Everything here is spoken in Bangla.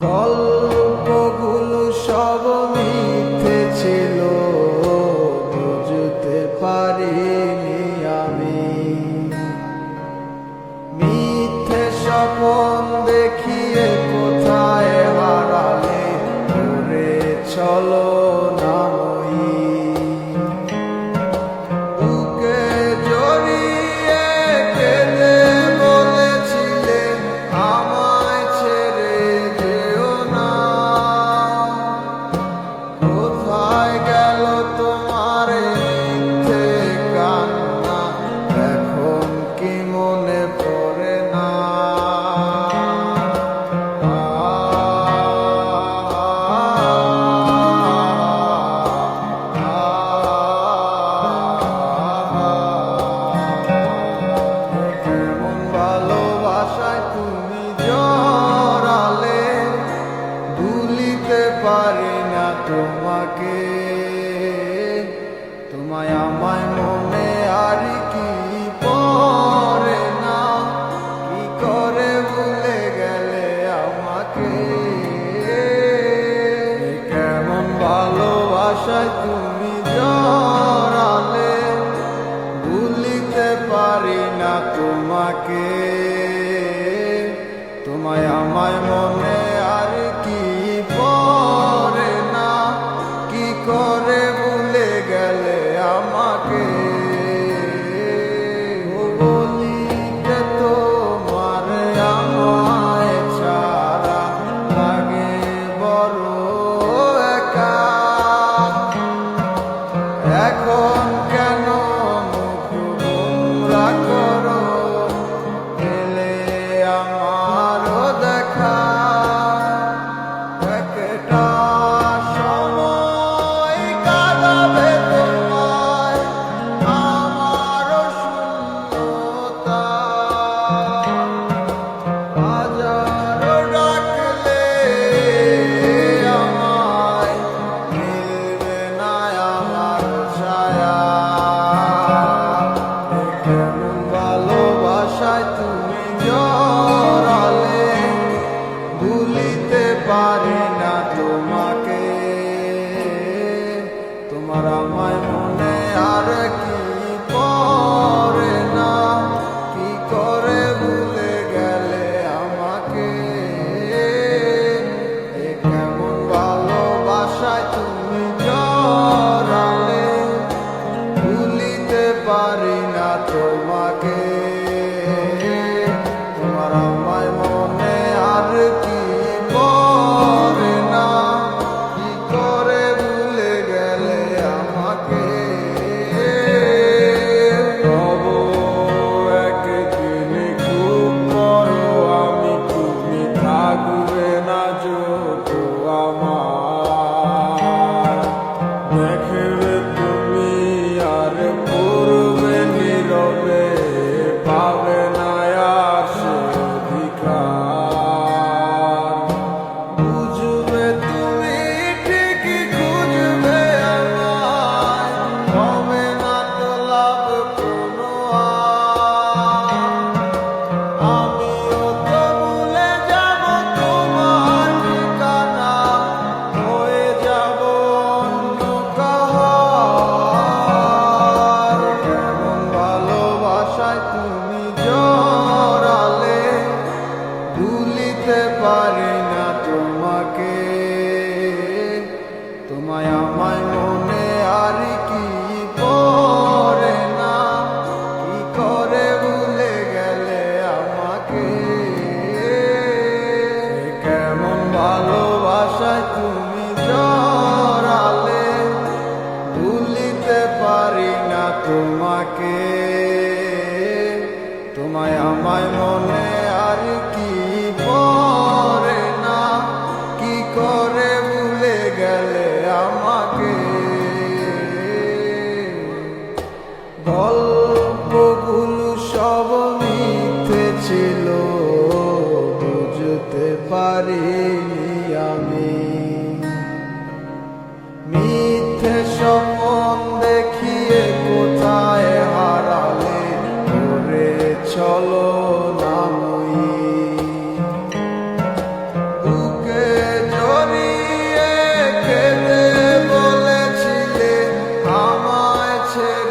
গল্পগুলো সব মিথ্যে ছিল, বুঝতে পারিনি আমি। মিথ্যে স্বপ্ন দেখিয়ে কোথায় হারালে ঘুরে চলো নামই। বুকে জড়িয়ে কেঁদে বলেছিলে আমায় ছেড়ে যেও না। কোথায় গেল তোমার মিথ্যে কান্না, এখন কি মনে পড়ে না? কেমন ভালোবাসায় তুমি জড়ালে, ভুলিতে পারি না তোমাকে। তোমায় আমায় মনে আর কি পড়ে না, কি করে ভুলে গেলে আমাকে। কেমন ভালোবাসায় তুমি জড়ালে, ভুলিতে পারি না তোমাকে। তোমায় আমায় মনে আর কি পড়ে না, কি করে ভুলে গেলে আমাকে। বলিতে তোমার আমায় ছাড়া লাগে বড় একা। এখন কেন মুখ গোমরা করো, এলে আমারও দেখা। একটা সময় কাঁদাবে তোমায় আমারও শূন্যতা। হাজারো ডাকলে আমায় মিলবে না আমার ছায়া। কেমন ভালোবাসায় তুমি জড়ালে, ভুলিতে পারি না তোমাকে। তোমার আমায় মনে আর কি পড়ে না, কি করে ভুলে গেলে আমাকে। কেমন ভালোবাসায় তুমি জড়ালে, ভুলিতে পারি না তোমাকে। তোমার আমায় মনে আর কি পড়ে না, কি করে ভুলে গেলে আমাকে। তবু একদিন খুব বড় আমি, তুমি থাকবে না যত আমার। দেখবে তুমি আর করবে নীরবে, পাবে না আর সে অধিকার। বুঝবে তুমি ঠিকই খুঁজবে আমায়, হবে না তো লাভ কোনো আর। আমিও তো ভুলে যাব তোমার ঠিকানা, হয়ে যাব অন্য কাহার। কেমন ভালোবাসায় তুমি জড়ালে, ভুলিতে পারি না তোমাকে। তোমায় আমায় মনে আর কি পড়ে না, কি করে ভুলে গেলে আমাকে। কেমন ভালোবাসায় তুমি জড়ালে, ভুলিতে পারি না তোমাকে। তোমায় আমায় মনে আর কি পড়ে না, কি করে ভুলে গেলে আমাকে। গল্পগুলো সব মিথ্যে ছিল, বুঝতে পারিনি ছেড়ে